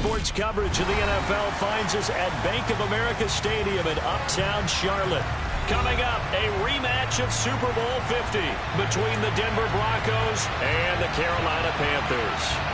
Sports coverage of the NFL finds us at Bank of America Stadium in Uptown Charlotte. Coming up, a rematch of Super Bowl 50 between the Denver Broncos and the Carolina Panthers.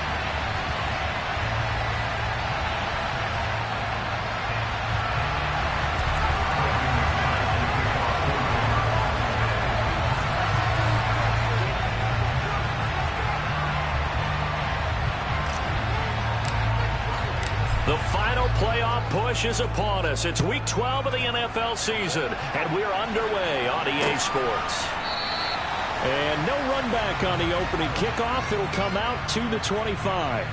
The final playoff push is upon us. It's Week 12 of the NFL season, and we're underway on EA Sports. And no run back on the opening kickoff. It'll come out to the 25.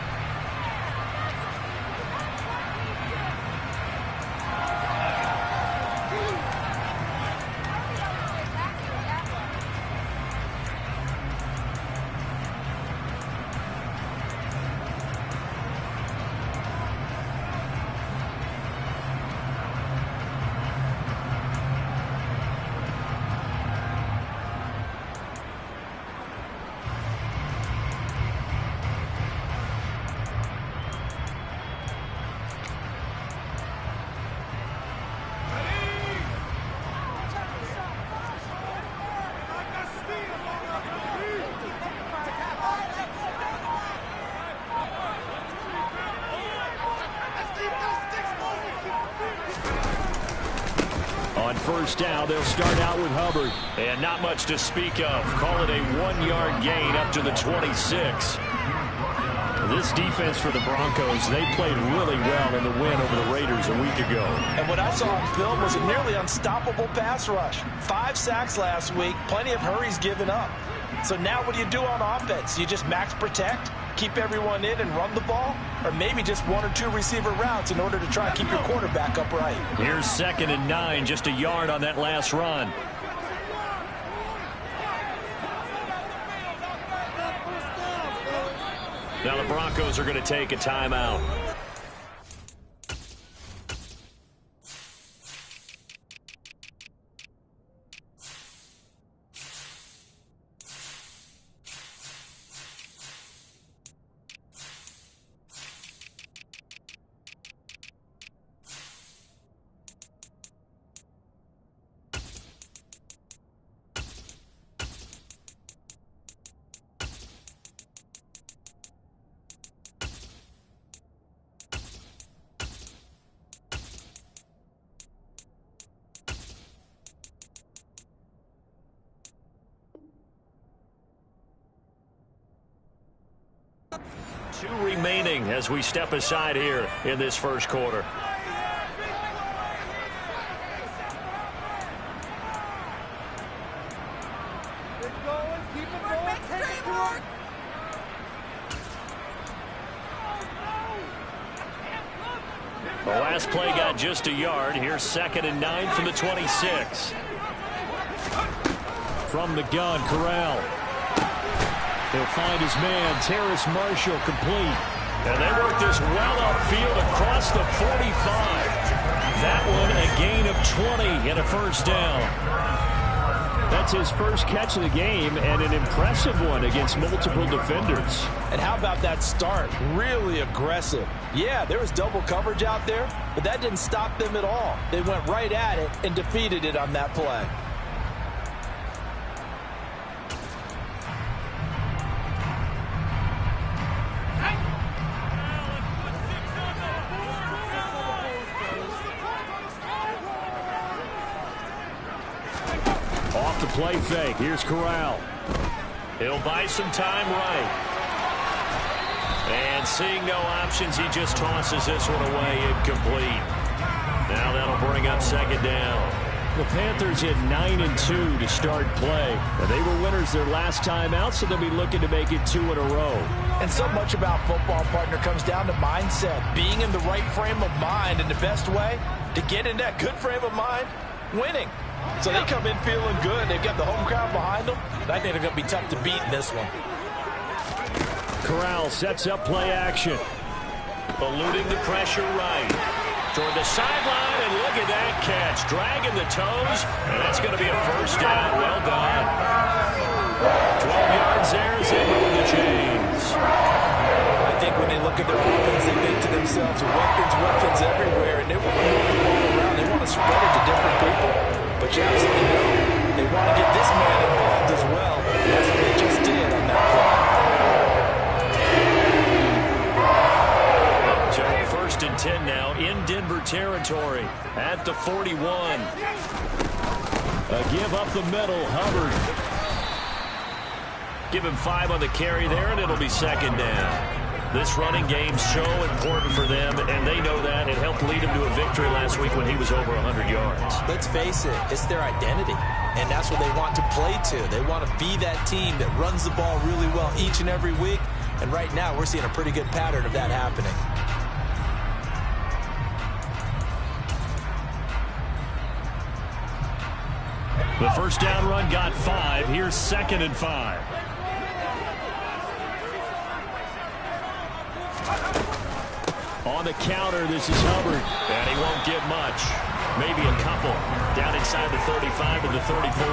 On first down, they'll start out with Hubbard. And not much to speak of. Call it a 1-yard gain up to the 26. This defense for the Broncos, they played really well in the win over the Raiders a week ago. And what I saw on film was a nearly unstoppable pass rush. 5 sacks last week, plenty of hurries given up. So now what do you do on offense? You just max protect, keep everyone in and run the ball? Or maybe just 1 or 2 receiver routes in order to try and keep your quarterback upright? Here's 2nd and 9, just a yard on that last run. Now the Broncos are going to take a timeout. Two remaining as we step aside here in this first quarter. The last play got just a yard. Here's 2nd and 9 from the 26. From the gun, Corral. He'll find his man, Terrace Marshall, complete. And they work this well upfield across the 45. That one a gain of 20 and a first down. That's his first catch of the game and an impressive one against multiple defenders. And how about that start? Really aggressive. Yeah, there was double coverage out there, but that didn't stop them at all. They went right at it and defeated it on that play. Off the play fake. Here's Corral. He'll buy some time right. And seeing no options, he just tosses this one away incomplete. Now that'll bring up 2nd down. The Panthers hit 9-2 to start play. They were winners their last time out, so they'll be looking to make it 2 in a row. And so much about football, partner, comes down to mindset. Being in the right frame of mind, and the best way to get in that good frame of mind, winning. So they come in feeling good. They've got the home crowd behind them. And I think they're going to be tough to beat in this one. Corral sets up play action. Eluding the pressure right. Toward the sideline, and look at that catch. Dragging the toes, and that's going to be a first down. Well done. 12 yards there as they move the chains. I think when they look at their offense, they think to themselves, weapons everywhere, and they want to move the ball around. They want to spread it to different people. But you absolutely know they want to get this man involved as well, and that's what they just did on that play. So 1st and 10 now in Denver territory at the 41. A give up the middle, Hubbard. Give him 5 on the carry there, and it'll be 2nd down. This running game's so important for them, and they know that. It helped lead him to a victory last week when he was over 100 yards. Let's face it, it's their identity, and that's what they want to play to. They want to be that team that runs the ball really well each and every week, and right now we're seeing a pretty good pattern of that happening. The 1st down run got 5. Here's 2nd and 5. On the counter, this is Hubbard. And he won't get much. Maybe a couple. Down inside the 35 to the 34.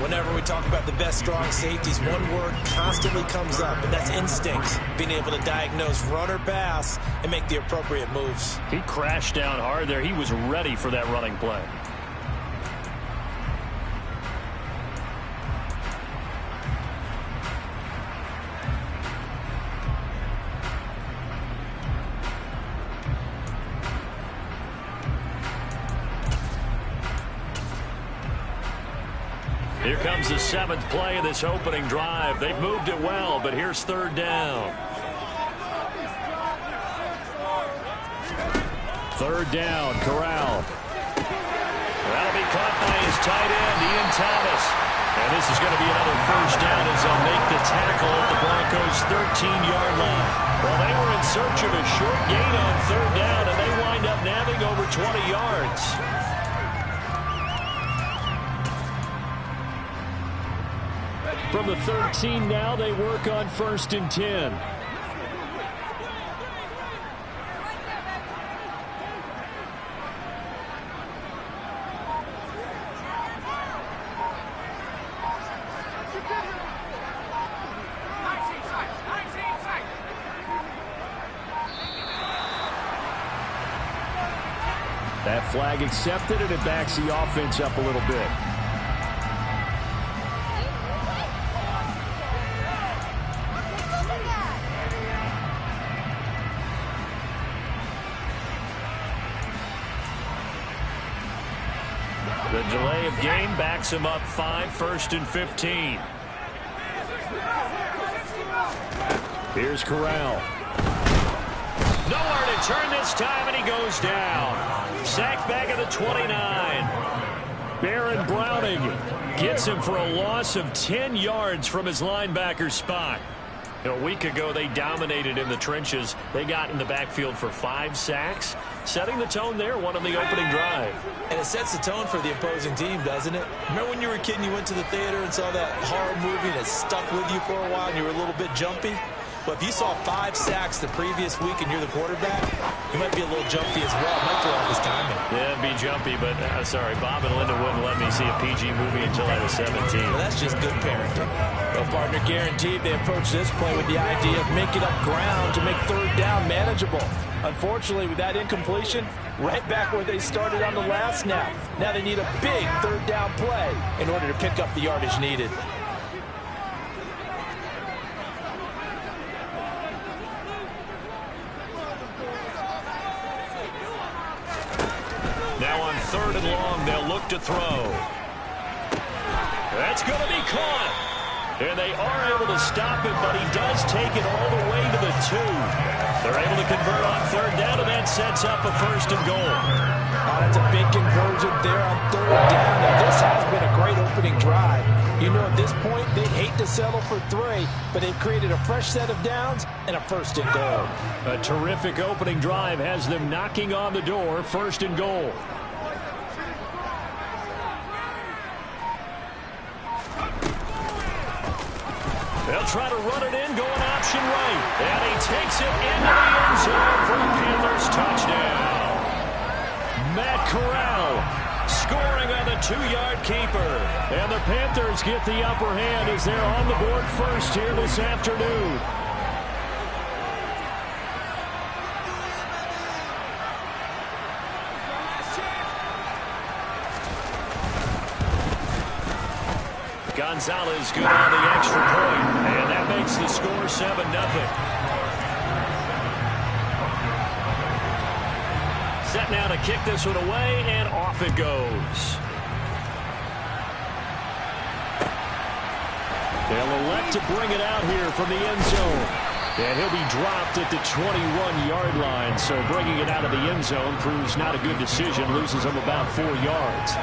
Whenever we talk about the best strong safeties, one word constantly comes up, and that's instincts. Being able to diagnose run or pass and make the appropriate moves. He crashed down hard there. He was ready for that running play. Here comes the 7th play of this opening drive. They've moved it well, but here's 3rd down. 3rd down, Corral. That'll be caught by his tight end, Ian Thomas. And this is going to be another 1st down as they'll make the tackle at the Broncos' 13-yard line. Well, they were in search of a short gain on 3rd down, and they wind up nabbing over 20 yards. From the 13 now, they work on 1st and 10. That flag accepted, and it backs the offense up a little bit. The delay of game backs him up 5, 1st and 15. Here's Corral. Nowhere to turn this time, and he goes down. Sacked back at the 29. Baron Browning gets him for a loss of 10 yards from his linebacker spot. A week ago, they dominated in the trenches. They got in the backfield for 5 sacks, setting the tone there, one on the opening drive. And it sets the tone for the opposing team, doesn't it? Remember when you were a kid and you went to the theater and saw that horror movie that stuck with you for a while and you were a little bit jumpy? But if you saw 5 sacks the previous week and you're the quarterback, you might be a little jumpy as well. It might throw off his timing. Yeah, it'd be jumpy, but sorry, Bob and Linda wouldn't let me see a PG movie until I was 17. Well, that's just good parenting. Well, partner, guaranteed they approach this play with the idea of making up ground to make 3rd down manageable. Unfortunately, with that incompletion, right back where they started on the last snap. Now they need a big 3rd down play in order to pick up the yardage needed. Now on 3rd and long, they'll look to throw. That's going to be caught. And they are able to stop him, but he does take it all the way to the 2. They're able to convert on 3rd down, and that sets up a 1st and goal. Oh, that's a big conversion there on 3rd down. And this has been a great opening drive. You know, at this point, they'd hate to settle for 3, but they've created a fresh set of downs and a 1st and goal. A terrific opening drive has them knocking on the door, 1st and goal. They'll try to run it in, going option right. And he takes it into the end zone for a Panthers touchdown. Matt Corral scoring on the 2-yard keeper. And the Panthers get the upper hand as they're on the board first here this afternoon. Gonzalez good on the extra point, and that makes the score 7-0. Set now to kick this one away, and off it goes. They'll elect to bring it out here from the end zone. And he'll be dropped at the 21-yard line. So bringing it out of the end zone proves not a good decision. Loses him about 4 yards.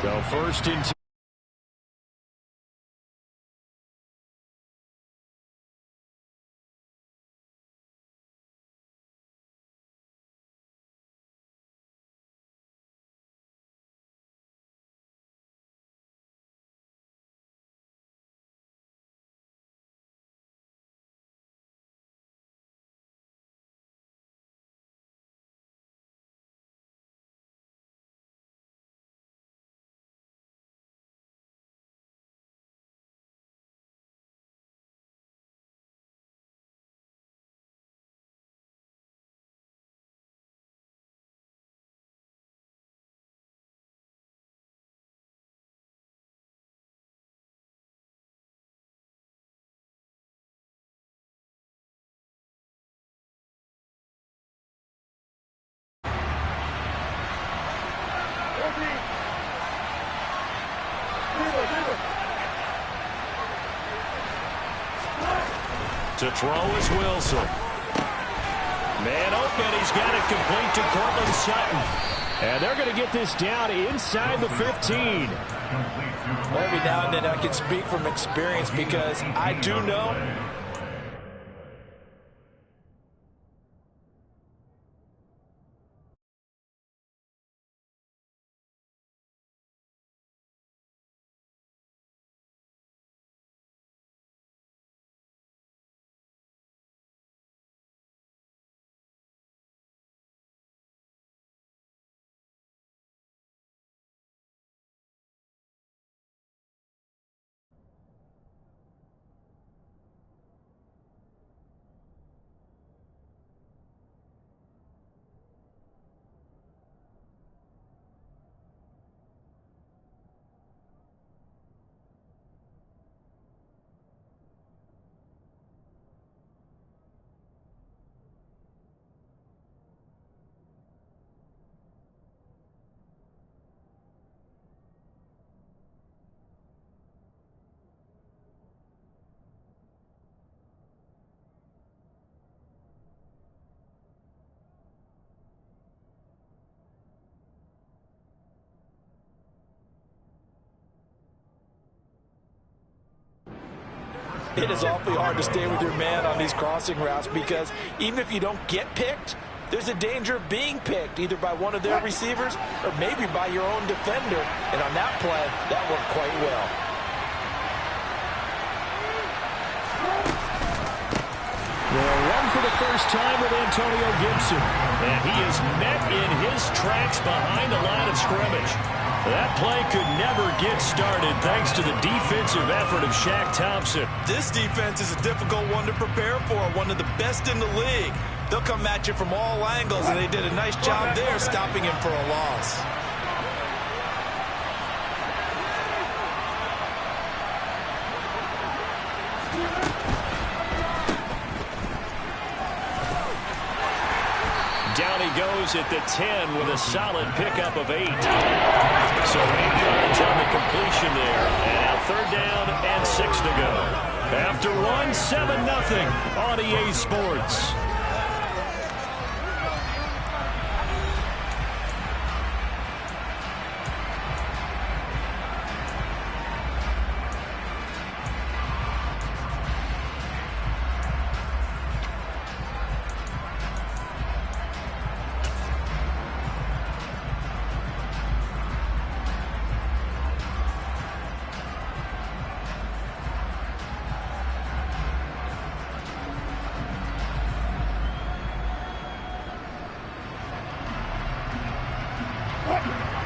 So first and 10. To throw is Wilson. Man open, he's got it complete to Cortland Sutton. And they're going to get this down inside the 15. Every now and then I can speak from experience because I do know it is awfully hard to stay with your man on these crossing routes because even if you don't get picked, there's a danger of being picked either by one of their receivers or maybe by your own defender. And on that play, that worked quite well. They'll run for the first time with Antonio Gibson. And he is met in his tracks behind the line of scrimmage. That play could never get started thanks to the defensive effort of Shaq Thompson. This defense is a difficult one to prepare for, one of the best in the league. They'll come at you from all angles, and they did a nice job there stopping him for a loss. Down he goes at the 10 with a solid pickup of 8. So 8 yards on the completion there. And now third down and 6 to go. After one, 7-0 on EA Sports.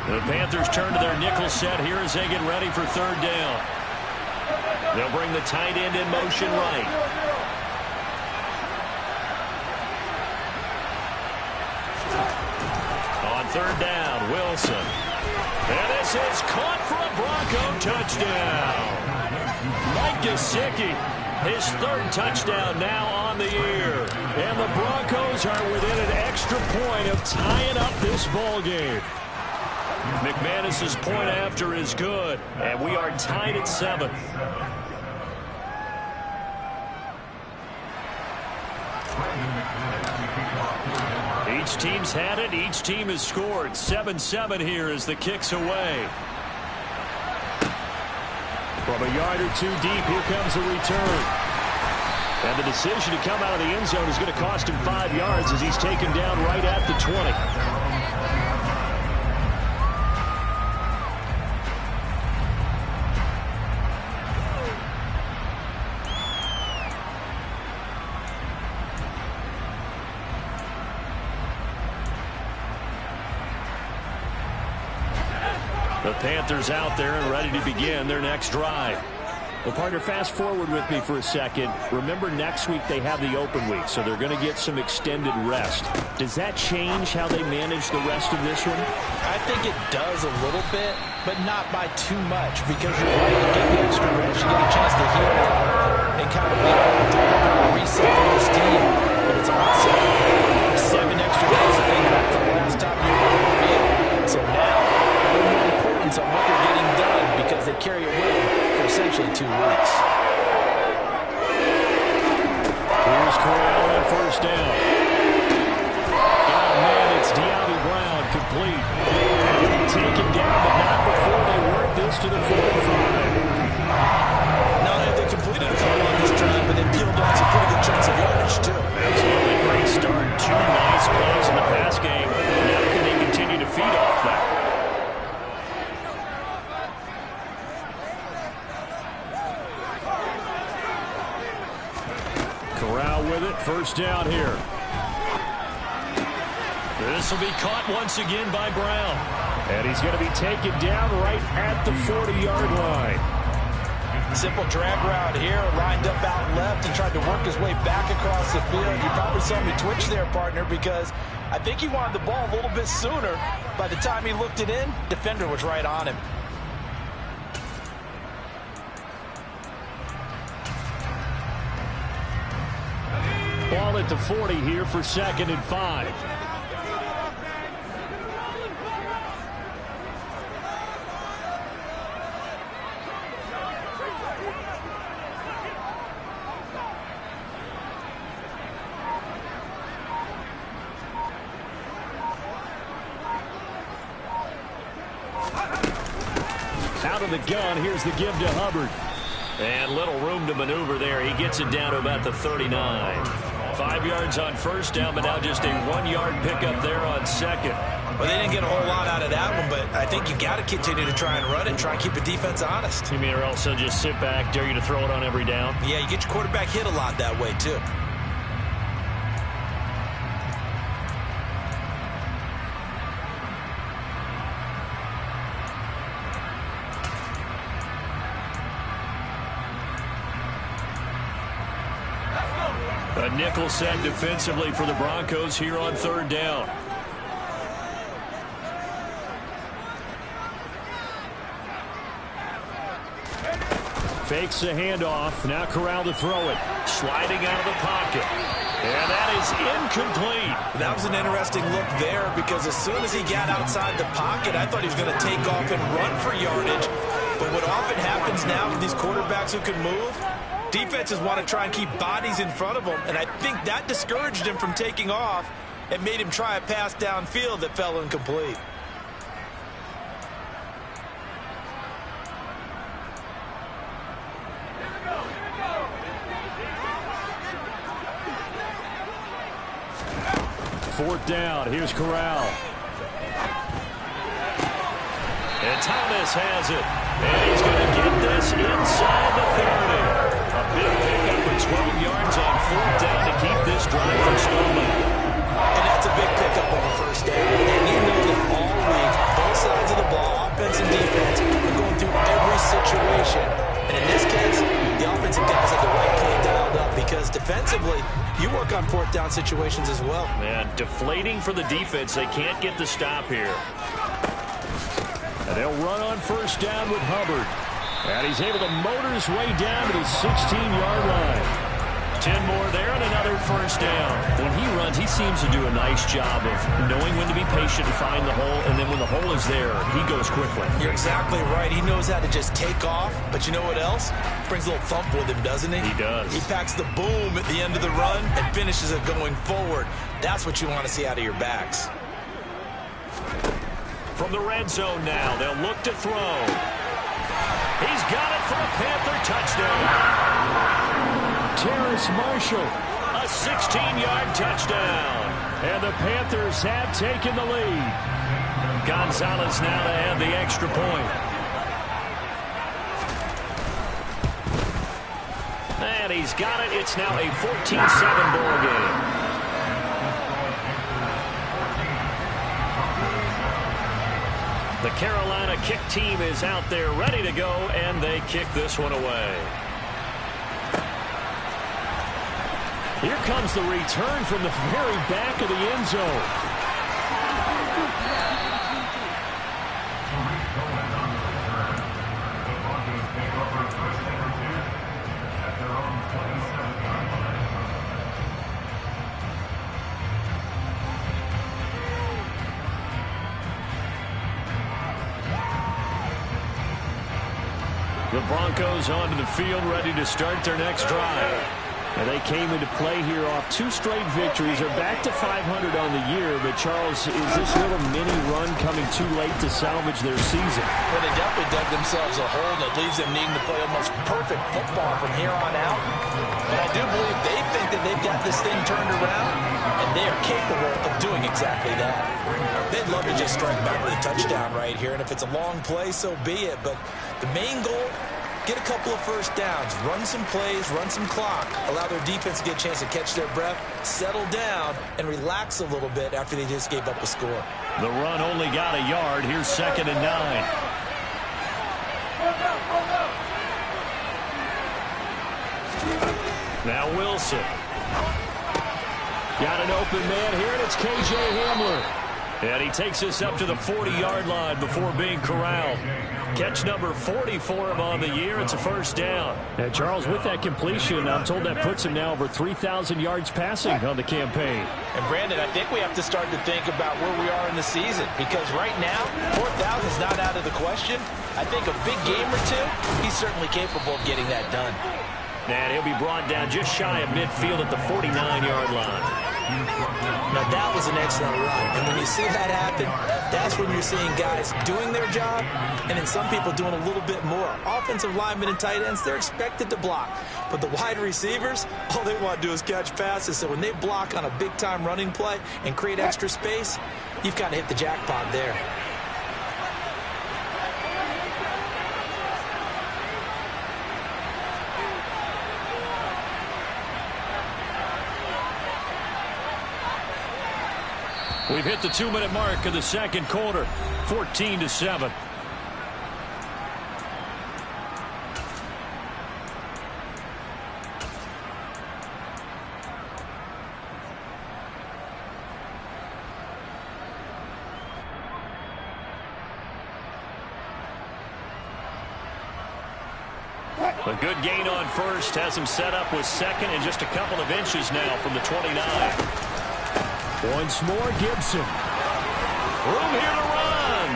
The Panthers turn to their nickel set here as they get ready for third down. They'll bring the tight end in motion right. On third down, Wilson. And this is caught for a Bronco touchdown. Mike Gesicki, his third touchdown now on the year. And the Broncos are within an extra point of tying up this ball game. McManus's point after is good, and we are tied at 7. Each team's had it. Each team has scored. 7-7 here as the kick's away. From a yard or two deep, here comes a return. And the decision to come out of the end zone is going to cost him 5 yards as he's taken down right at the 20. The Panthers out there and ready to begin their next drive. Well, partner, fast forward with me for a second. Remember, next week they have the open week, so they're going to get some extended rest. Does that change how they manage the rest of this one? I think it does a little bit, but not by too much, because you're right, you get the extra rest, you get a chance to heal and kind of reset for this team. But it's awesome. 7 extra days to think back from the last time you were on the field. So now, on what they're getting done because they carry a win for essentially 2 weeks. Here's Corral at first down. Oh, man, it's De'Ami Brown complete. And he'll be taken down, but not before they work this to the 45. Not only have they completed a couple on this drive, but they peeled off some pretty good chunks of yardage, too. Absolutely great start. 2 nice plays in the pass game. Now can they continue to feed off that? Corral with it. First down here. This will be caught once again by Brown. And he's going to be taken down right at the 40-yard line. Simple drag route here, lined up out left and tried to work his way back across the field. You probably saw me twitch there, partner, because I think he wanted the ball a little bit sooner. By the time he looked it in, defender was right on him. Ball at the 40 here for 2nd and 5. Out of the gun, here's the give to Hubbard. And little room to maneuver there. He gets it down to about the 39. 5 yards on first down, but now just a 1-yard pickup there on second. Well, they didn't get a whole lot out of that one, but I think you got to continue to try and run it and try and keep the defense honest. You mean, or else they'll just sit back, dare you to throw it on every down? Yeah, you get your quarterback hit a lot that way, too. A nickel set defensively for the Broncos here on third down. Fakes the handoff. Now Corral to throw it. Sliding out of the pocket. And that is incomplete. That was an interesting look there because as soon as he got outside the pocket, I thought he was going to take off and run for yardage. But what often happens now with these quarterbacks who can move, defenses want to try and keep bodies in front of them, and I think that discouraged him from taking off and made him try a pass downfield that fell incomplete. Fourth down. Here's Corral. And Thomas has it. And he's going to get this inside the 30. A big pickup of 12 yards on fourth down to keep this drive from stalling. And that's a big pickup on the first down. And you know that all week, both sides of the ball, offense and defense, are going through every situation. And in this case, defensively, you work on fourth down situations as well. And deflating for the defense. They can't get the stop here. And they'll run on first down with Hubbard. And he's able to motor his way down to the 16-yard line. 10 more there and another first down. When he runs, he seems to do a nice job of knowing when to be patient and find the hole, and then when the hole is there, he goes quickly. You're exactly right. He knows how to just take off, but you know what else? Brings a little thump with him, doesn't he? He does. He packs the boom at the end of the run and finishes it going forward. That's what you want to see out of your backs. From the red zone now, they'll look to throw. He's got it for a Panther touchdown. Terrace Marshall, a 16-yard touchdown. And the Panthers have taken the lead. Gonzalez now to add the extra point. And he's got it. It's now a 14-7 ball game. The Carolina kick team is out there ready to go, and they kick this one away. Here comes the return from the very back of the end zone. The Broncos onto the field, ready to start their next drive. And they came into play here off 2 straight victories. They're back to 500 on the year. But, Charles, is this little mini run coming too late to salvage their season? Well, they definitely dug themselves a hole that leaves them needing to play almost perfect football from here on out. But I do believe they think that they've got this thing turned around, and they are capable of doing exactly that. They'd love to just strike back with a touchdown right here, and if it's a long play, so be it. But the main goal, get a couple of first downs, run some plays, run some clock, allow their defense to get a chance to catch their breath, settle down, and relax a little bit after they just gave up a score. The run only got a yard. Here's 2nd and 9. Now Wilson. Got an open man here, and it's K.J. Hamler. And he takes us up to the 40-yard line before being corralled. Catch number 40 for him on the year. It's a first down. And Charles, with that completion, I'm told that puts him now over 3,000 yards passing on the campaign. And Brandon, I think we have to start to think about where we are in the season, because right now, 4,000 is not out of the question. I think a big game or two, he's certainly capable of getting that done. And he'll be brought down just shy of midfield at the 49-yard line. Now, that was an excellent run. And when you see that happen, that's when you're seeing guys doing their job and then some people doing a little bit more. Offensive linemen and tight ends, they're expected to block. But the wide receivers, all they want to do is catch passes. So when they block on a big-time running play and create extra space, you've kind of hit the jackpot there. We've hit the 2-minute mark of the second quarter, 14-7. A good gain on first has him set up with 2nd and just a couple of inches now from the 29. Once more, Gibson. Room here to run.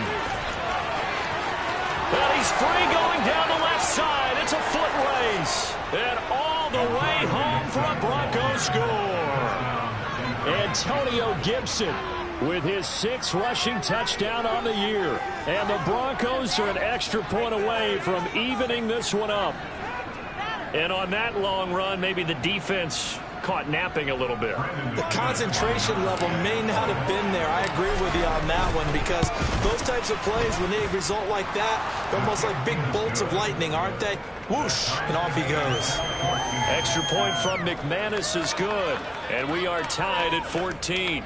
And he's free going down the left side. It's a foot race. And all the way home for a Broncos score. Antonio Gibson with his 6th rushing touchdown on the year. And the Broncos are an extra point away from evening this one up. And on that long run, maybe the defense caught napping a little bit. The concentration level may not have been there. I agree with you on that one, because those types of plays, when they result like that, they're almost like big bolts of lightning, aren't they? Whoosh, and off he goes. Extra point from McManus is good, and we are tied at 14.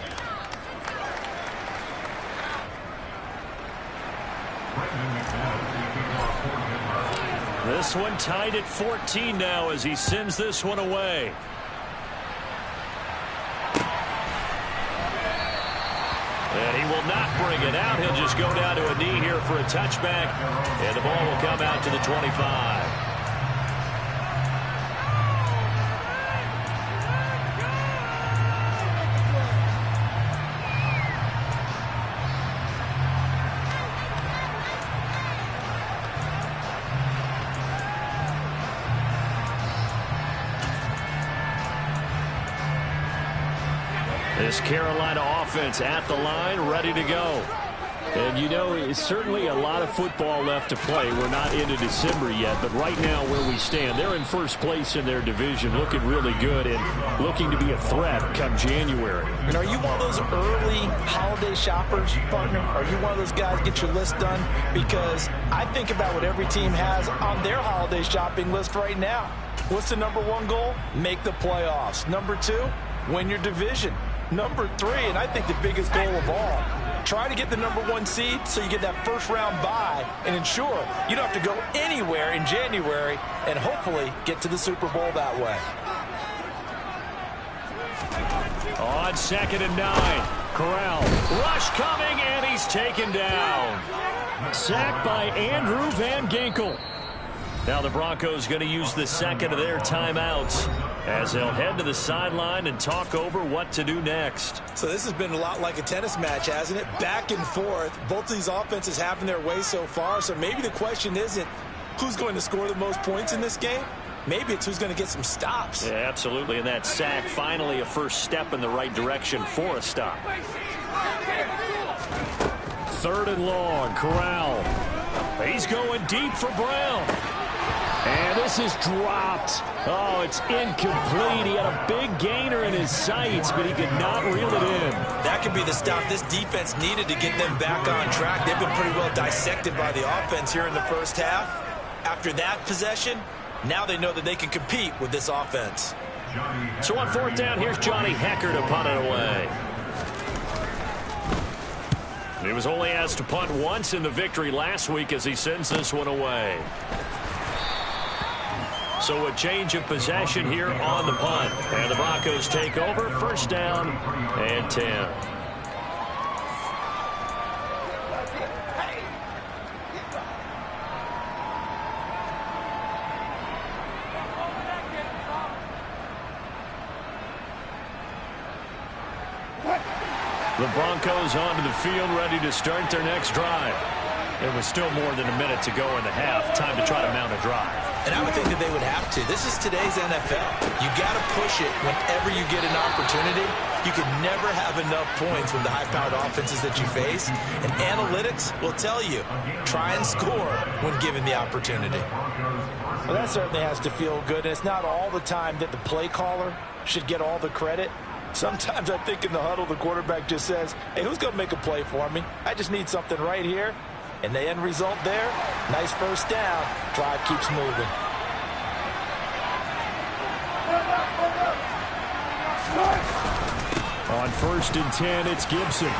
This one tied at 14 now as he sends this one away. And he will not bring it out. He'll just go down to a knee here for a touchback. And the ball will come out to the 25. This Carolina offense at the line, ready to go. And, you know, it's certainly a lot of football left to play. We're not into December yet, but right now where we stand, they're in first place in their division, looking really good and looking to be a threat come January. And are you one of those early holiday shoppers, partner? Are you one of those guys get your list done? Because I think about what every team has on their holiday shopping list right now. What's the number one goal? Make the playoffs. Number two, win your division. Number three, and I think the biggest goal of all, try to get the number one seed so you get that first round bye and ensure you don't have to go anywhere in January and hopefully get to the Super Bowl that way. On 2nd and 9, Corral. Rush coming, and he's taken down. Sacked by Andrew Van Ginkel. Now the Broncos going to use the second of their timeouts as they'll head to the sideline and talk over what to do next. So this has been a lot like a tennis match, hasn't it? Back and forth. Both of these offenses having their way so far. So maybe the question isn't who's going to score the most points in this game. Maybe it's who's going to get some stops. Yeah, absolutely. And that sack, finally a first step in the right direction for a stop. 3rd and long, Corral. He's going deep for Brown. And this is dropped. Oh, it's incomplete. He had a big gainer in his sights, but he could not reel it in. That could be the stop this defense needed to get them back on track. They've been pretty well dissected by the offense here in the first half. After that possession, now they know that they can compete with this offense. So on 4th down, here's Johnny Hecker to punt it away. He was only asked to punt once in the victory last week as he sends this one away. So a change of possession here on the punt. And the Broncos take over, 1st down and 10. The Broncos onto the field, ready to start their next drive. There was still more than a minute to go in the half. Time to try to mount a drive. And I would think that they would have to. This is today's NFL. You got to push it whenever you get an opportunity. You can never have enough points with the high-powered offenses that you face. And analytics will tell you, try and score when given the opportunity. Well, that certainly has to feel good. And it's not all the time that the play caller should get all the credit. Sometimes I think in the huddle, the quarterback just says, hey, who's going to make a play for me? I just need something right here. And the end result there, nice first down. Drive keeps moving. On 1st and 10, it's Gibson.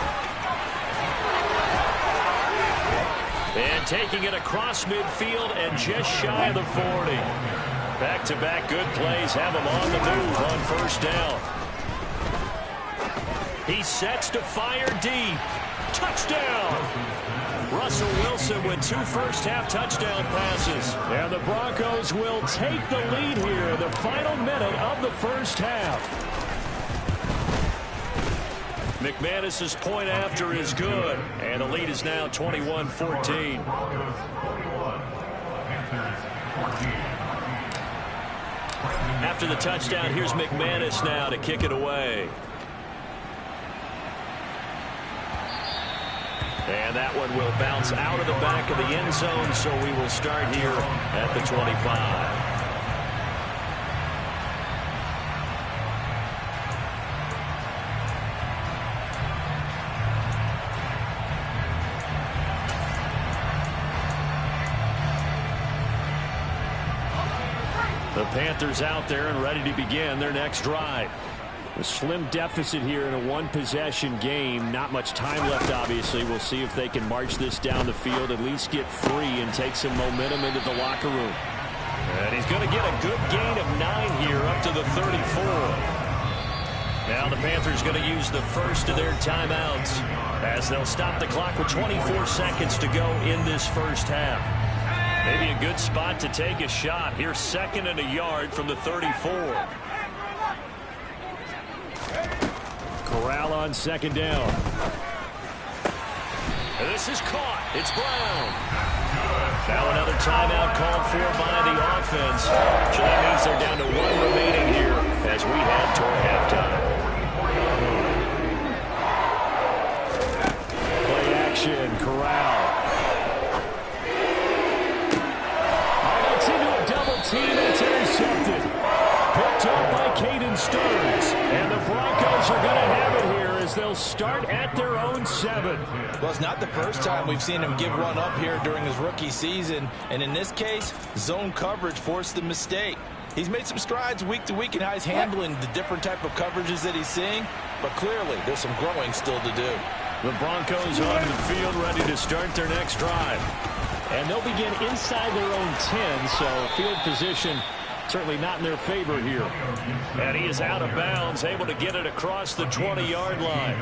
And taking it across midfield and just shy of the 40. Back-to-back good plays have him on the move on 1st down. He sets to fire deep. Touchdown! Russell Wilson with 2 first-half touchdown passes. And the Broncos will take the lead here in the final minute of the first half. McManus's point after is good. And the lead is now 21-14. After the touchdown, here's McManus now to kick it away. And that one will bounce out of the back of the end zone, so we will start here at the 25. The Panthers out there and ready to begin their next drive. A slim deficit here in a one-possession game. Not much time left, obviously. We'll see if they can march this down the field, at least get free and take some momentum into the locker room. And he's going to get a good gain of 9 here up to the 34. Now the Panthers going to use the first of their timeouts as they'll stop the clock with 24 seconds to go in this first half. Maybe a good spot to take a shot. Here's 2nd and a yard from the 34. Corral on 2nd down. And this is caught. It's Brown. Now another timeout called for by the offense. So that means they're down to 1 remaining here as we head toward halftime. Play action, Corral. It's into a double team, and it's intercepted. Picked up by Caden Stearns. And the Broncos are going to have it here as they'll start at their own 7. Well, it's not the first time we've seen him give one up here during his rookie season. And in this case, zone coverage forced the mistake. He's made some strides week to week in how he's handling the different type of coverages that he's seeing. But clearly, there's some growing still to do. The Broncos onto the field ready to start their next drive. And they'll begin inside their own 10, so field position certainly not in their favor here. And he is out of bounds, able to get it across the 20-yard line.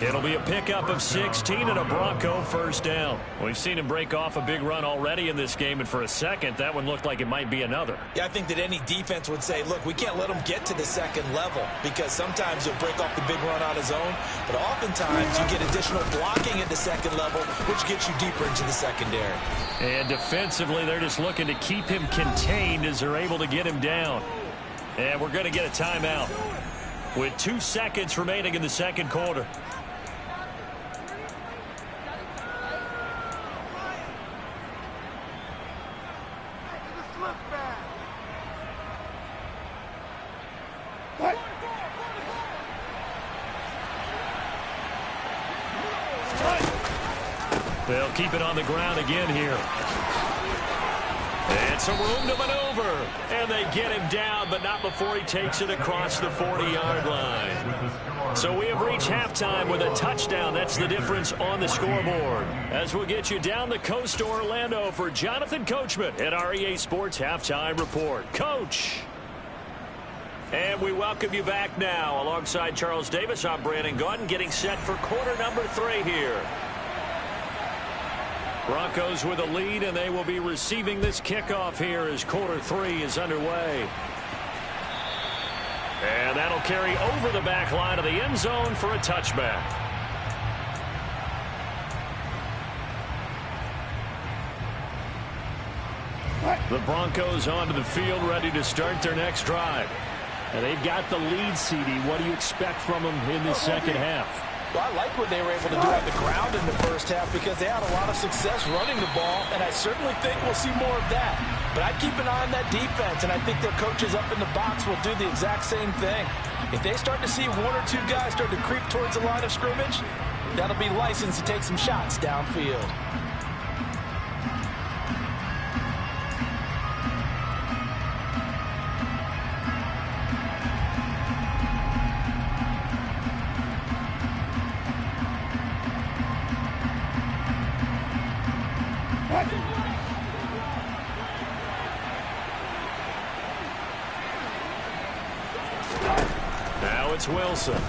It'll be a pickup of 16 and a Bronco first down. We've seen him break off a big run already in this game, and for a second, that one looked like it might be another. Yeah, I think that any defense would say, look, we can't let him get to the second level because sometimes he'll break off the big run on his own, but oftentimes you get additional blocking at the second level, which gets you deeper into the secondary. And defensively, they're just looking to keep him contained as they're able to get him down. And we're going to get a timeout with 2 seconds remaining in the second quarter. They'll keep it on the ground again here. And some room to maneuver. And they get him down, but not before he takes it across the 40-yard line. So we have reached halftime with a touchdown. That's the difference on the scoreboard. As we'll get you down the coast to Orlando for Jonathan Coachman at our EA Sports Halftime Report. Coach! And we welcome you back now. Alongside Charles Davis, I'm Brandon Gaudin, getting set for quarter number 3 here. Broncos with a lead, and they will be receiving this kickoff here as quarter 3 is underway. And that'll carry over the back line of the end zone for a touchback. The Broncos onto the field ready to start their next drive. And they've got the lead, CD. What do you expect from them in the second half? Well, I like what they were able to do on the ground in the first half because they had a lot of success running the ball, and I certainly think we'll see more of that. But I'd keep an eye on that defense, and I think their coaches up in the box will do the exact same thing. If they start to see 1 or 2 guys start to creep towards the line of scrimmage, that'll be license to take some shots downfield. Now it's Wilson.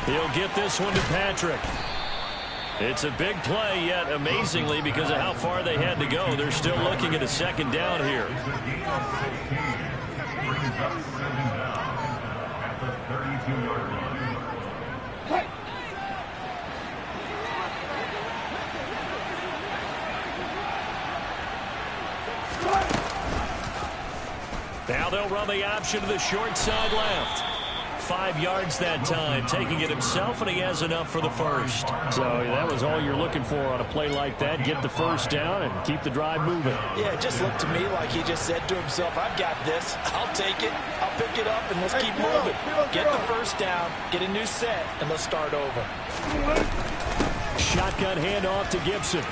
He'll get this one to Patrick. It's a big play, yet amazingly, because of how far they had to go, they're still looking at a second down here. Now they'll run the option to the short side left. 5 yards that time, taking it himself, and he has enough for the first. So that was all you're looking for on a play like that. Get the first down and keep the drive moving. Yeah, it just looked to me like he just said to himself, I've got this. I'll take it. I'll pick it up, and let's keep moving. Get the first down, get a new set, and let's start over. Shotgun handoff to Gibson.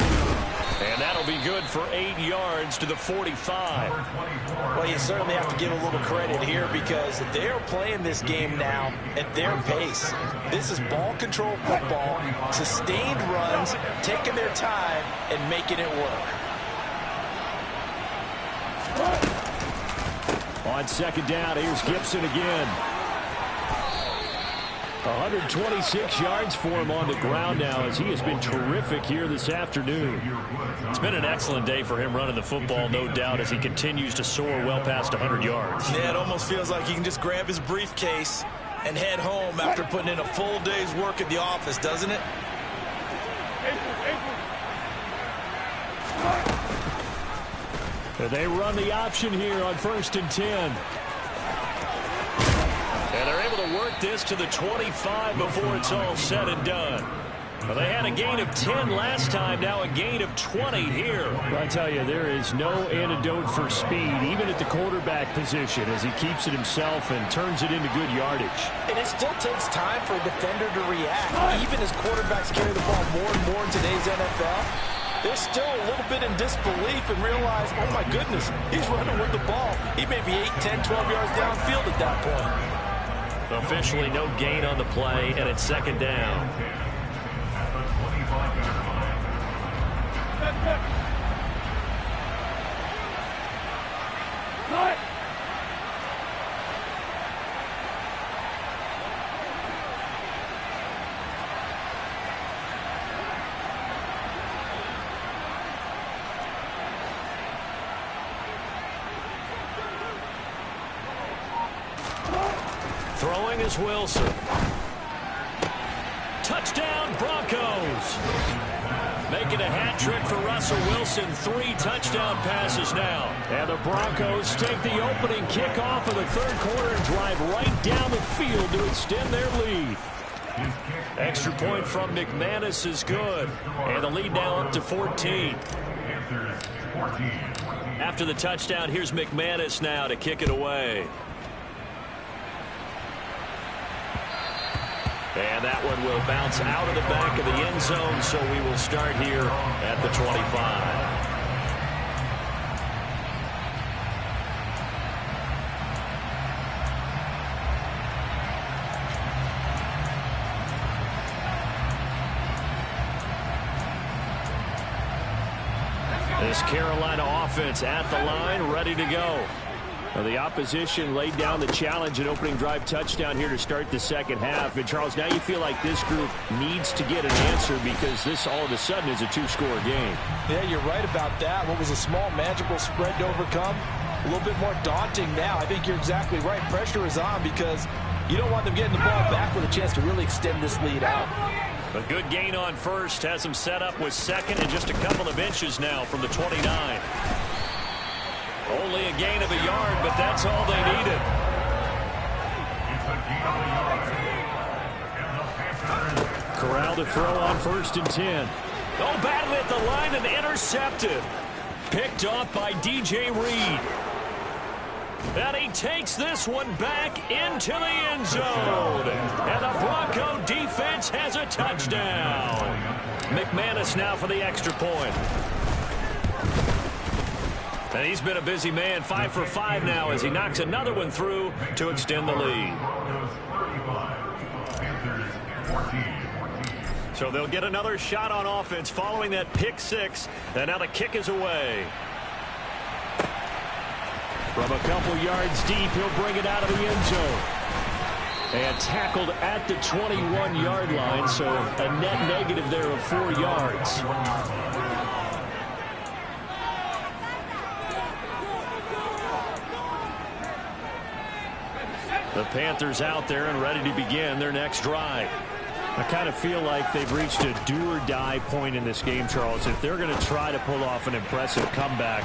And that'll be good for 8 yards to the 45. Well, you certainly have to give a little credit here because they're playing this game now at their pace. This is ball control football, sustained runs, taking their time, and making it work. On second down, here's Gibson again. 126 yards for him on the ground now as he has been terrific here this afternoon. It's been an excellent day for him running the football, no doubt, as he continues to soar well past 100 yards. Yeah, it almost feels like he can just grab his briefcase and head home after putting in a full day's work at the office, doesn't it? They run the option here on 1st and 10. And they're able to work this to the 25 before it's all said and done. Well, they had a gain of 10 last time, now a gain of 20 here. I tell you, there is no antidote for speed, even at the quarterback position, as he keeps it himself and turns it into good yardage. And it still takes time for a defender to react. Even as quarterbacks carry the ball more and more in today's NFL, they're still a little bit in disbelief and realize, oh my goodness, he's running with the ball. He may be 8, 10, 12 yards downfield at that point. Officially no gain on the play, and it's 2nd down. Throwing is Wilson. Touchdown, Broncos. Making a hat trick for Russell Wilson. 3 touchdown passes now. And the Broncos take the opening kickoff of the 3rd quarter and drive right down the field to extend their lead. Extra point from McManus is good. And the lead now up to 14. After the touchdown, here's McManus now to kick it away. And that one will bounce out of the back of the end zone, so we will start here at the 25. This Carolina offense at the line, ready to go. Well, the opposition laid down the challenge, an opening drive touchdown here to start the 2nd half. And, Charles, now you feel like this group needs to get an answer because this all of a sudden is a 2-score game. Yeah, you're right about that. What was a small, manageable spread to overcome, a little bit more daunting now. I think you're exactly right. Pressure is on because you don't want them getting the ball back with a chance to really extend this lead out. A good gain on 1st has them set up with 2nd and just a couple of inches now from the 29. Only a gain of a yard, but that's all they needed. Corral to throw on 1st and 10. Oh, batted at the line and intercepted. Picked off by DJ Reed. And he takes this one back into the end zone. And the Bronco defense has a touchdown. McManus now for the extra point. And he's been a busy man, 5 for 5 now as he knocks another one through to extend the lead. So they'll get another shot on offense following that pick 6. And now the kick is away. From a couple yards deep, he'll bring it out of the end zone. And tackled at the 21-yard line, so a net negative there of 4 yards. The Panthers out there and ready to begin their next drive. I kind of feel like they've reached a do-or-die point in this game, Charles. If they're going to try to pull off an impressive comeback,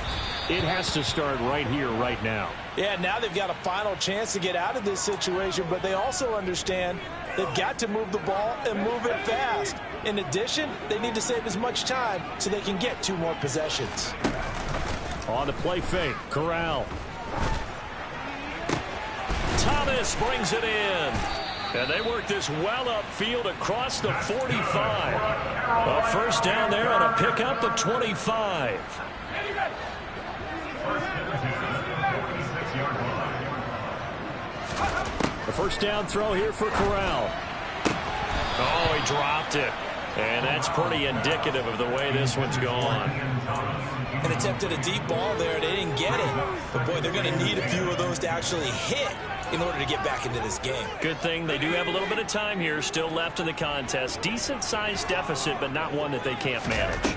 it has to start right here, right now. Yeah, now they've got a final chance to get out of this situation, but they also understand they've got to move the ball and move it fast. In addition, they need to save as much time so they can get 2 more possessions. On the play fake, Corral. Thomas brings it in. And they work this well upfield across the 45. A first down there on a pickup, the 25. The first down throw here for Corral. Oh, he dropped it. And that's pretty indicative of the way this one's gone. And attempted a deep ball there. They didn't get it. But, boy, they're going to need a few of those to actually hit in order to get back into this game. Good thing they do have a little bit of time here still left in the contest. Decent-sized deficit, but not one that they can't manage.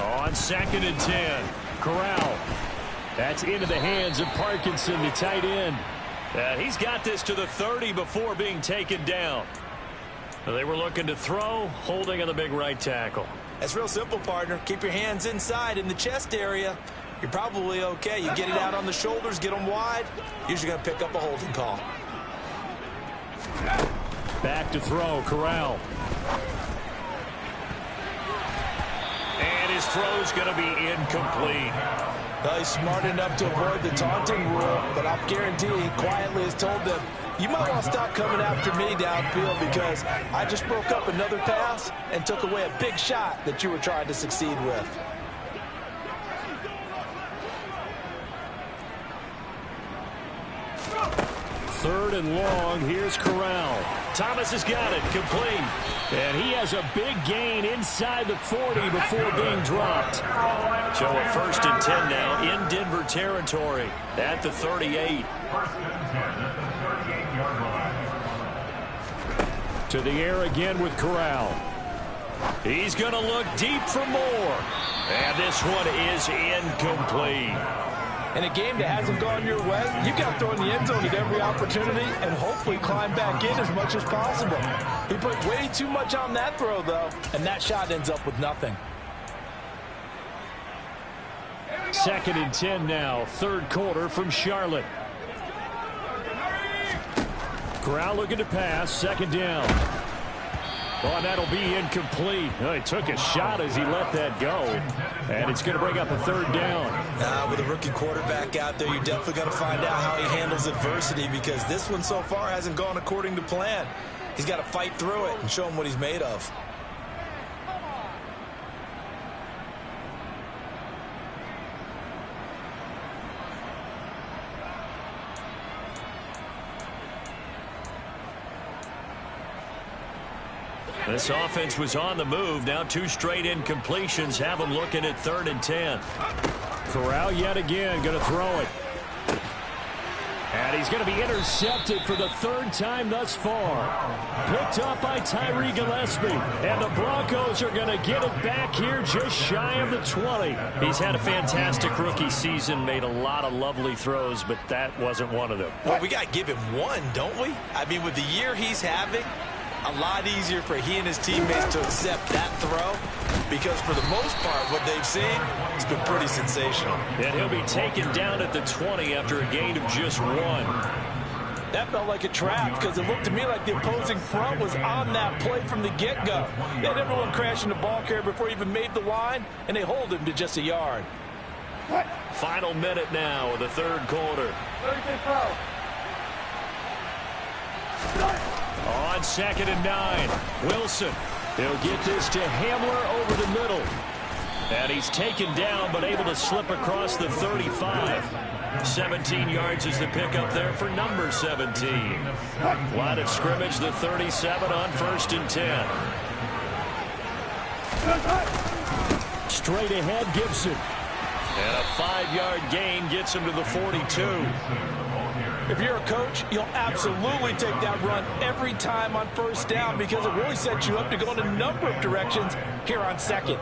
On 2nd and 10, Corral. That's into the hands of Parkinson, the tight end. He's got this to the 30 before being taken down. They were looking to throw, holding on the big right tackle. That's real simple, partner. Keep your hands inside in the chest area. You're probably okay. You get it out on the shoulders, get them wide. Usually going to pick up a holding call. Back to throw, Corral. And his throw's going to be incomplete. Well, he's smart enough to avoid the taunting rule, but I'll guarantee he quietly has told them, you might want to stop coming after me downfield because I just broke up another pass and took away a big shot that you were trying to succeed with. Third and long, here's Corral. Thomas has got it, complete. And he has a big gain inside the 40 before being dropped. So a 1st and 10 now in Denver territory at the 38. To the air again with Corral. He's going to look deep for more. And this one is incomplete. In a game that hasn't gone your way, you've got to throw in the end zone at every opportunity and hopefully climb back in as much as possible. He put way too much on that throw, though, and that shot ends up with nothing. 2nd and 10 now, 3rd quarter from Charlotte. Corral looking to pass, 2nd down. Oh, and that'll be incomplete. Oh, he took a shot as he let that go. And it's going to bring up a 3rd down. With a rookie quarterback out there, you're definitely going to find out how he handles adversity because this one so far hasn't gone according to plan. He's got to fight through it and show him what he's made of. This offense was on the move. Now 2 straight incompletions have them looking at 3rd and 10. Corral yet again going to throw it. And he's going to be intercepted for the 3rd time thus far. Picked up by Tyree Gillespie. And the Broncos are going to get it back here just shy of the 20. He's had a fantastic rookie season, made a lot of lovely throws, but that wasn't one of them. Well, we got to give him one, don't we? I mean, with the year he's having, a lot easier for he and his teammates to accept that throw because for the most part, what they've seen has been pretty sensational. And he'll be taken down at the 20 after a gain of just 1. That felt like a trap because it looked to me like the opposing front was on that play from the get-go. They had everyone crashing the ball carrier before he even made the line, and they hold him to just a yard. Final minute now of the 3rd quarter. On 2nd and 9, Wilson. He'll get this to Hamler over the middle. And he's taken down, but able to slip across the 35. 17 yards is the pickup there for number 17. Line of scrimmage, the 37 on 1st and 10. Straight ahead, Gibson. And a 5-yard gain gets him to the 42. If you're a coach, you'll absolutely take that run every time on 1st down because it really sets you up to go in a number of directions here on 2nd.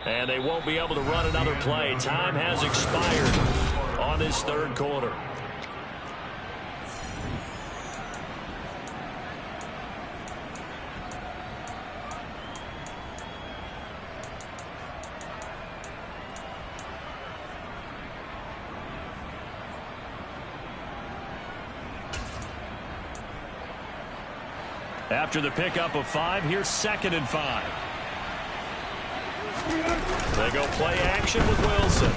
And they won't be able to run another play. Time has expired on this 3rd quarter. After the pickup of 5, here's 2nd and 5. They go play action with Wilson.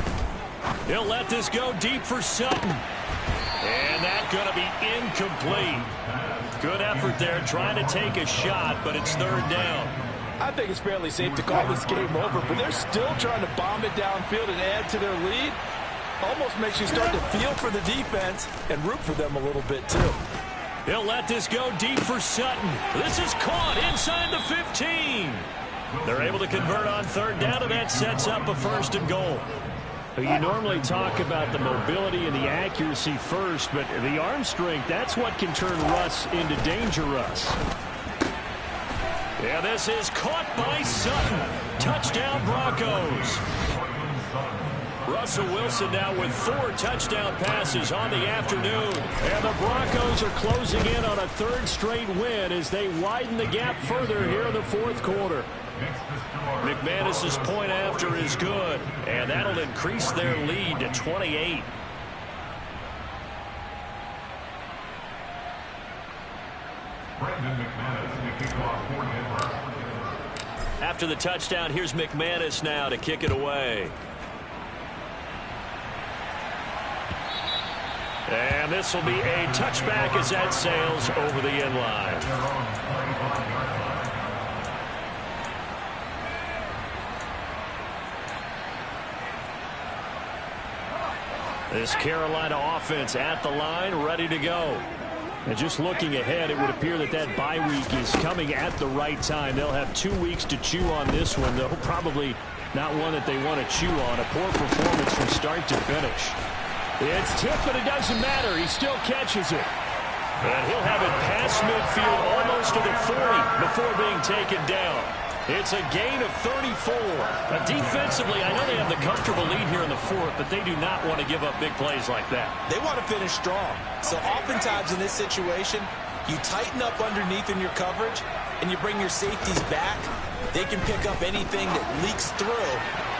He'll let this go deep for Sutton. And that's going to be incomplete. Good effort there trying to take a shot, but it's 3rd down. I think it's fairly safe to call this game over, but they're still trying to bomb it downfield and add to their lead. Almost makes you start to feel for the defense and root for them a little bit, too. He'll let this go deep for Sutton. This is caught inside the 15. They're able to convert on third down, and that sets up a 1st and goal. You normally talk about the mobility and the accuracy first, but the arm strength, that's what can turn Russ into danger Russ. Yeah, this is caught by Sutton. Touchdown Broncos. Russell Wilson now with 4 touchdown passes on the afternoon. And the Broncos are closing in on a 3rd straight win as they widen the gap further here in the 4th quarter. McManus's point after is good, and that'll increase their lead to 28. After the touchdown, here's McManus now to kick it away. And this will be a touchback as that sails over the end line. This Carolina offense at the line, ready to go. And just looking ahead, it would appear that that bye week is coming at the right time. They'll have 2 weeks to chew on this one, though probably not one that they want to chew on. A poor performance from start to finish. It's tipped, but it doesn't matter. He still catches it. And he'll have it past midfield almost to the 40 before being taken down. It's a gain of 34. Defensively, I know they have the comfortable lead here in the 4th, but they do not want to give up big plays like that. They want to finish strong. So oftentimes in this situation, you tighten up underneath in your coverage, and you bring your safeties back. They can pick up anything that leaks through.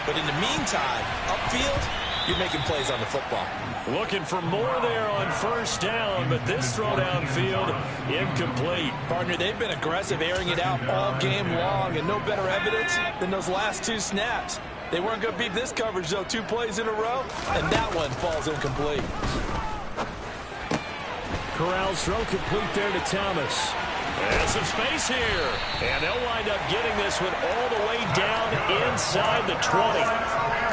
But in the meantime, upfield, you're making plays on the football. Looking for more there on 1st down, but this throw downfield incomplete. Partner, they've been aggressive, airing it out all game long, and no better evidence than those last 2 snaps. They weren't going to beat this coverage, though, 2 plays in a row, and that one falls incomplete. Corral's throw complete there to Thomas. And some space here. And they'll wind up getting this one all the way down inside the 20.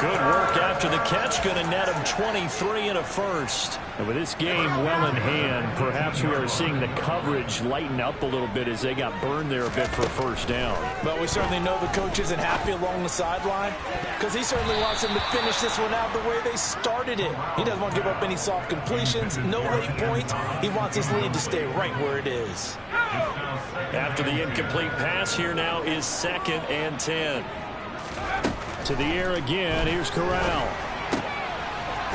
Good work after the catch. Going to net him 23 and a 1st. And with this game well in hand, perhaps we are seeing the coverage lighten up a little bit as they got burned there a bit for a 1st down. But we certainly know the coach isn't happy along the sideline because he certainly wants them to finish this one out the way they started it. He doesn't want to give up any soft completions, no late points. He wants his lead to stay right where it is. After the incomplete pass, here now is 2nd and 10. To the air again. Here's Corral.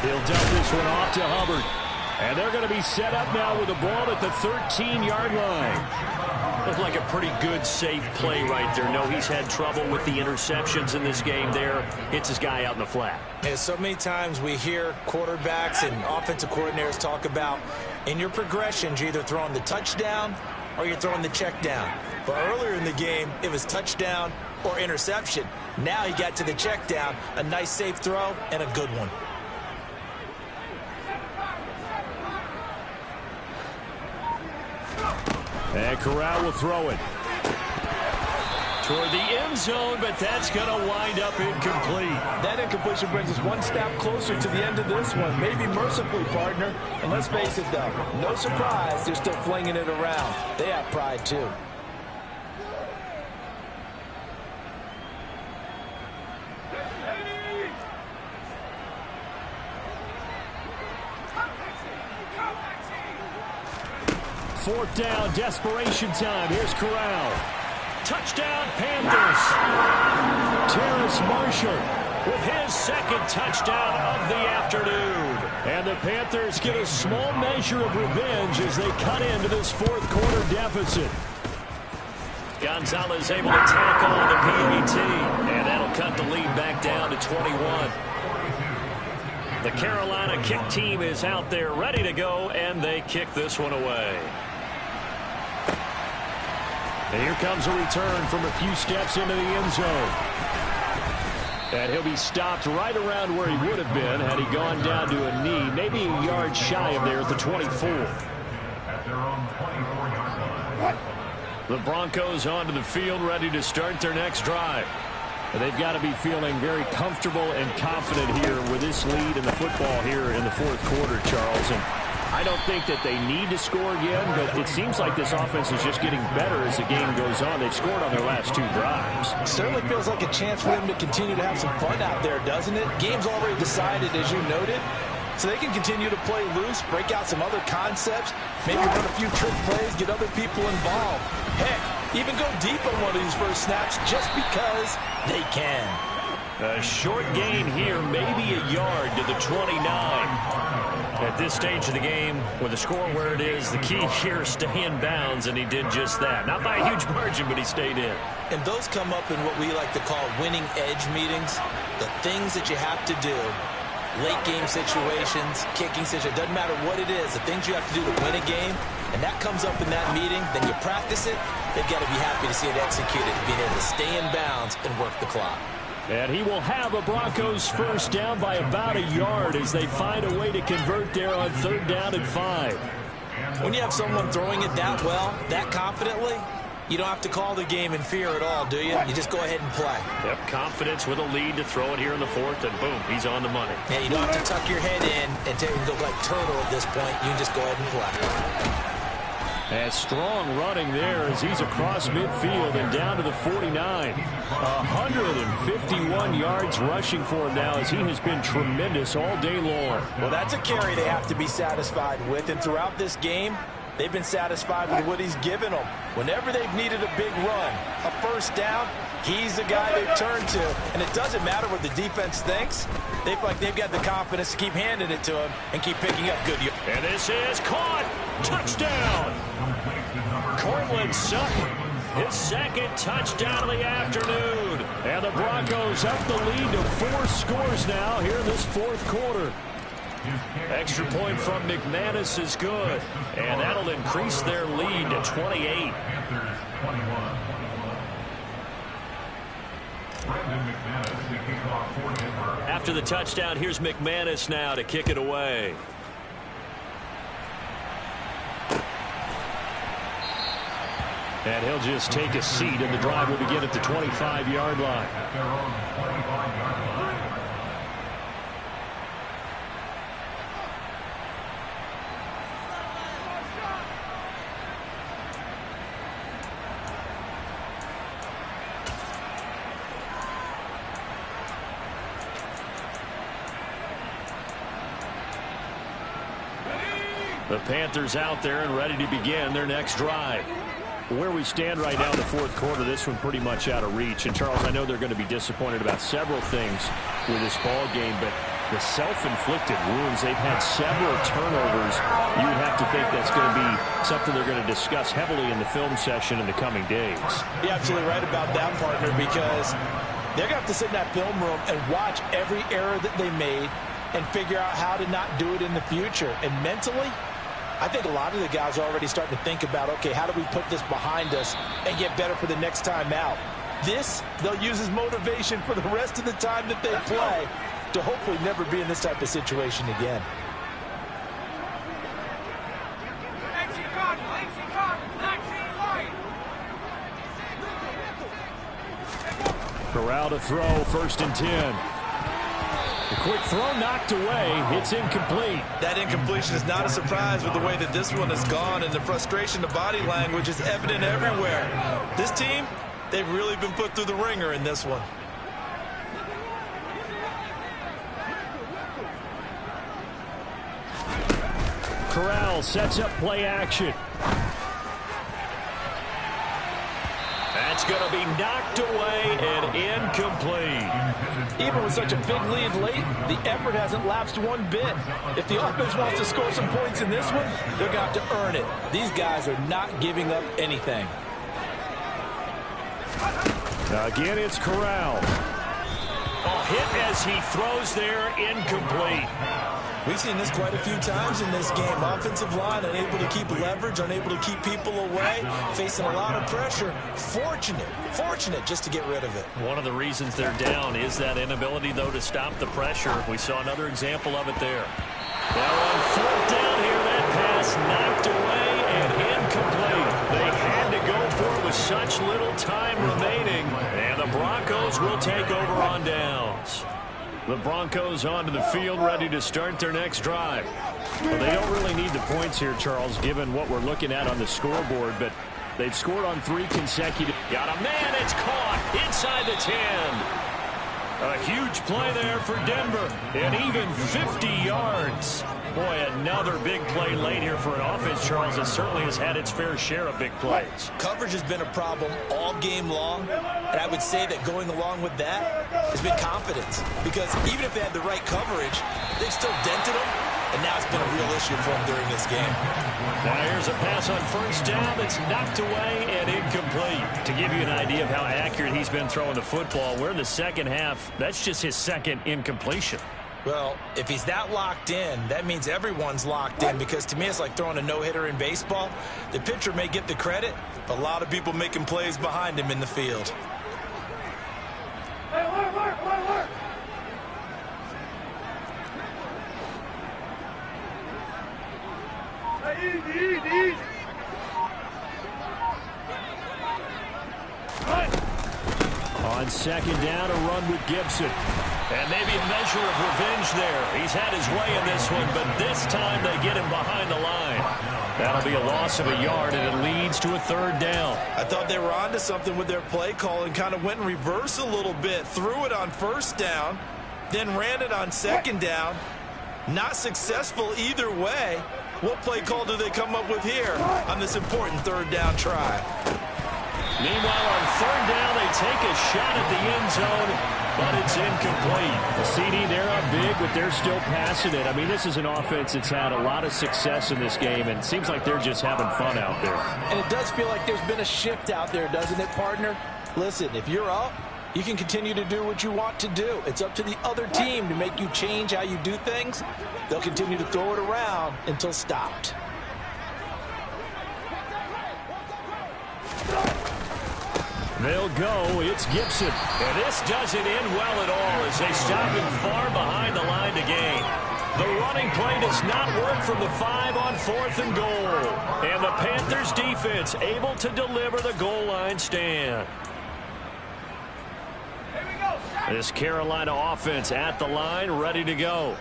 He'll dump this one off to Hubbard. And they're going to be set up now with the ball at the 13-yard line. Looked like a pretty good, safe play right there. No, he's had trouble with the interceptions in this game there. Hits his guy out in the flat. And so many times we hear quarterbacks and offensive coordinators talk about in your progressions, you're either throwing the touchdown or you're throwing the check down. But earlier in the game, it was touchdown or interception. Now he got to the check down, a nice safe throw, and a good one. And Corral will throw it. Toward the end zone, but that's going to wind up incomplete. That incompletion brings us one step closer to the end of this one. Maybe mercifully, partner. And let's face it, though, no surprise, they're still flinging it around. They have pride, too. Fourth down, desperation time. Here's Corral. Touchdown, Panthers. Terrace Marshall with his 2nd touchdown of the afternoon. And the Panthers get a small measure of revenge as they cut into this 4th quarter deficit. Gonzalez able to tackle on the PAT, and that'll cut the lead back down to 21. The Carolina kick team is out there ready to go, and they kick this one away. And here comes a return from a few steps into the end zone. And he'll be stopped right around where he would have been had he gone down to a knee, maybe a yard shy of there at the 24. The Broncos onto the field, ready to start their next drive. And they've got to be feeling very comfortable and confident here with this lead in the football here in the 4th quarter, Charles. And I don't think that they need to score again, but it seems like this offense is just getting better as the game goes on. They've scored on their last 2 drives. Certainly feels like a chance for them to continue to have some fun out there, doesn't it? Game's already decided, as you noted. So they can continue to play loose, break out some other concepts, maybe run a few trick plays, get other people involved. Heck, even go deep on one of these first snaps just because they can. A short gain here, maybe a yard to the 29. At this stage of the game, with the score where it is, the key here is stay in bounds, and he did just that. Not by a huge margin, but he stayed in. And those come up in what we like to call winning edge meetings, the things that you have to do. Late game situations, kicking situations, doesn't matter what it is, the things you have to do to win a game, and that comes up in that meeting, then you practice it, they've got to be happy to see it executed, being able to stay in bounds and work the clock. And he will have a Broncos first down by about a yard as they find a way to convert there on 3rd down and 5. When you have someone throwing it that well, that confidently, you don't have to call the game in fear at all, do you? You just go ahead and play. Yep, confidence with a lead to throw it here in the 4th, and boom, he's on the money. Yeah, you don't have to tuck your head in and go like turtle at this point. You can just go ahead and play. And strong running there as he's across midfield and down to the 49. 151 yards rushing for him now as he has been tremendous all day long. Well, that's a carry they have to be satisfied with, and throughout this game, they've been satisfied with what he's given them. Whenever they've needed a big run, a first down, he's the guy they've turned to. And it doesn't matter what the defense thinks. They feel like they've got the confidence to keep handing it to him and keep picking up good yards. And this is caught. Touchdown. Cortland Sutton, his 2nd touchdown of the afternoon. And the Broncos up the lead to 4 scores now here in this 4th quarter. Extra point from McManus is good, and that'll increase their lead to 28. After the touchdown, here's McManus now to kick it away. And he'll just take a seat, and the drive will begin at the 25-yard line. The Panthers out there and ready to begin their next drive. Where we stand right now in the 4th quarter, this one pretty much out of reach. And, Charles, I know they're going to be disappointed about several things with this ball game, but the self-inflicted wounds, they've had several turnovers. You would have to think that's going to be something they're going to discuss heavily in the film session in the coming days. You're absolutely right about that, partner, because they're going to have to sit in that film room and watch every error that they made and figure out how to not do it in the future. And mentally, I think a lot of the guys are already starting to think about, okay, how do we put this behind us and get better for the next time out? This, they'll use as motivation for the rest of the time that they play to hopefully never be in this type of situation again. Corral to throw, 1st and 10. The quick throw knocked away. It's incomplete. That incompletion is not a surprise with the way that this one has gone, and the frustration, the body language is evident everywhere. This team, they've really been put through the ringer in this one. Corral sets up play action. That's going to be knocked away and incomplete. Even with such a big lead late, the effort hasn't lapsed one bit. If the offense wants to score some points in this one, they're going to have to earn it. These guys are not giving up anything. Again, it's Corral. A hit as he throws there, incomplete. We've seen this quite a few times in this game. Offensive line unable to keep leverage, unable to keep people away, facing a lot of pressure. Fortunate just to get rid of it. One of the reasons they're down is that inability, though, to stop the pressure. We saw another example of it there. Now on 4th down here, that pass knocked away and incomplete. They had to go for it with such little time remaining, and the Broncos will take over on downs. The Broncos onto the field, ready to start their next drive. Well, they don't really need the points here, Charles, given what we're looking at on the scoreboard, but they've scored on 3 consecutive. Got a man, it's caught inside the 10. A huge play there for Denver, and even 50 yards. Boy, another big play late here for an offense, Charles, that certainly has had its fair share of big plays. Coverage has been a problem all game long, and I would say that going along with that has been confidence. Because even if they had the right coverage, they've still dented them, and now it's been a real issue for them during this game. Now here's a pass on first down that's knocked away and incomplete. To give you an idea of how accurate he's been throwing the football, we're in the second half. That's just his second incompletion. Well, if he's that locked in, that means everyone's locked in, because to me it's like throwing a no-hitter in baseball. The pitcher may get the credit, but a lot of people making plays behind him in the field. Work. Easy. On second down, a run with Gibson. And maybe a measure of revenge there. He's had his way in this one, but this time they get him behind the line. That'll be a loss of a yard, and it leads to a third down. I thought they were onto something with their play call and kind of went in reverse a little bit. Threw it on first down, then ran it on second down. Not successful either way. What play call do they come up with here on this important third down try? Meanwhile, on third down, they take a shot at the end zone, but it's incomplete. The CD, they're up big, but they're still passing it. I mean, this is an offense that's had a lot of success in this game, and it seems like they're just having fun out there. And it does feel like there's been a shift out there, doesn't it, partner? Listen, if you're up, you can continue to do what you want to do. It's up to the other team to make you change how you do things. They'll continue to throw it around until stopped. They'll go. It's Gibson. And this doesn't end well at all as they stop him far behind the line to gain. The running play does not work from the 5 on 4th and goal. And the Panthers defense able to deliver the goal line stand. This Carolina offense at the line, ready to go.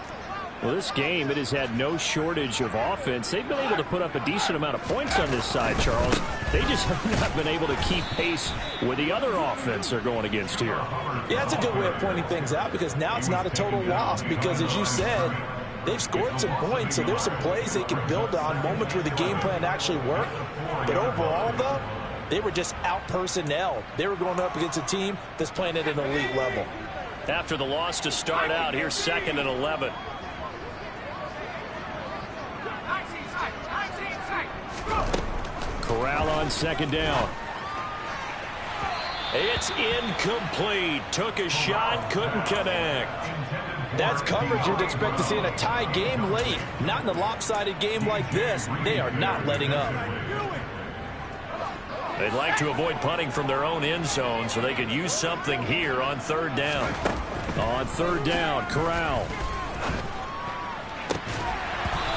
Well, this game, it has had no shortage of offense. They've been able to put up a decent amount of points on this side, Charles. They just have not been able to keep pace with the other offense they're going against here. Yeah, that's a good way of pointing things out, because now it's not a total loss, because as you said, they've scored some points, so there's some plays they can build on, moments where the game plan actually worked. But overall, though, they were just out-personnel. They were going up against a team that's playing at an elite level. After the loss to start out, here's 2nd and 11. Corral on second down. It's incomplete. Took a shot, couldn't connect. That's coverage you'd expect to see in a tie game late. Not in a lopsided game like this. They are not letting up. They'd like to avoid punting from their own end zone so they could use something here on third down. On third down, Corral.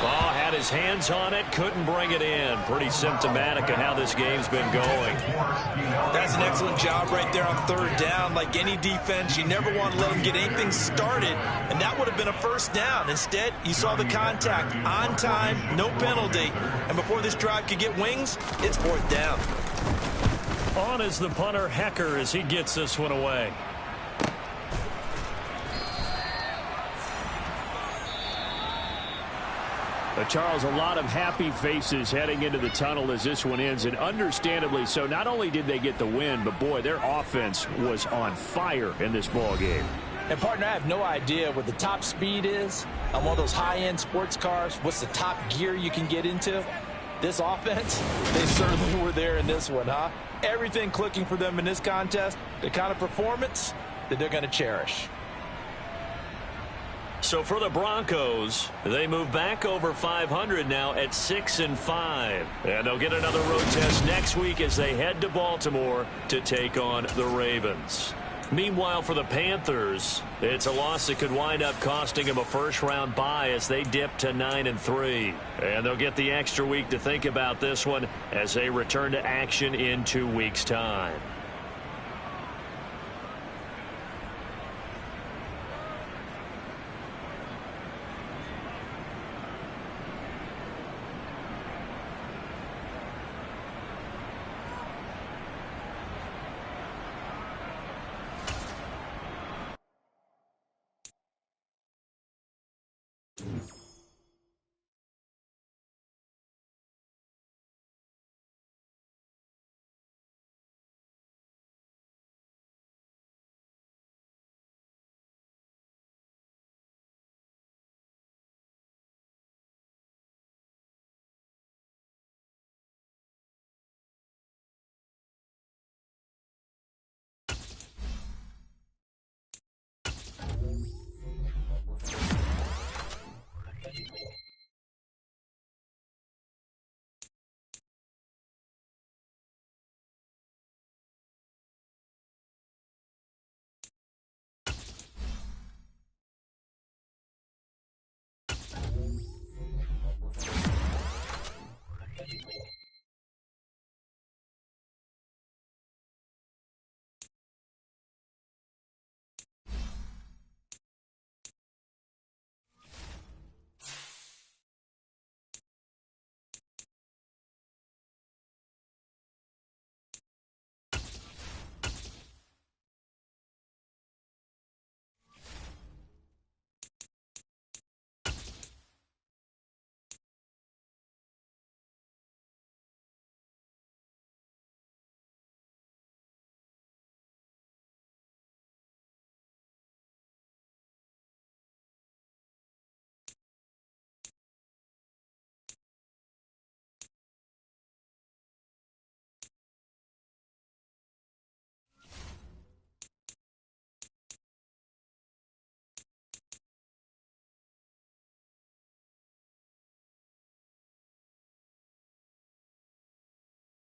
Oh, had his hands on it, couldn't bring it in. Pretty symptomatic of how this game's been going. That's an excellent job right there on third down. Like any defense, you never want to let them get anything started, and that would have been a first down. Instead, you saw the contact on time, no penalty, and before this drive could get wings, it's fourth down. On is the punter, Hecker, as he gets this one away. Charles, a lot of happy faces heading into the tunnel as this one ends, and understandably so. Not only did they get the win, but boy, their offense was on fire in this ball game. And partner, I have no idea what the top speed is on one of those high-end sports cars. What's the top gear you can get into? This offense, they certainly were there in this one, huh? Everything clicking for them in this contest, the kind of performance that they're going to cherish. So for the Broncos, they move back over 500 now at 6-5. And they'll get another road test next week as they head to Baltimore to take on the Ravens. Meanwhile, for the Panthers, it's a loss that could wind up costing them a first-round bye as they dip to 9-3. And they'll get the extra week to think about this one as they return to action in 2 weeks' time.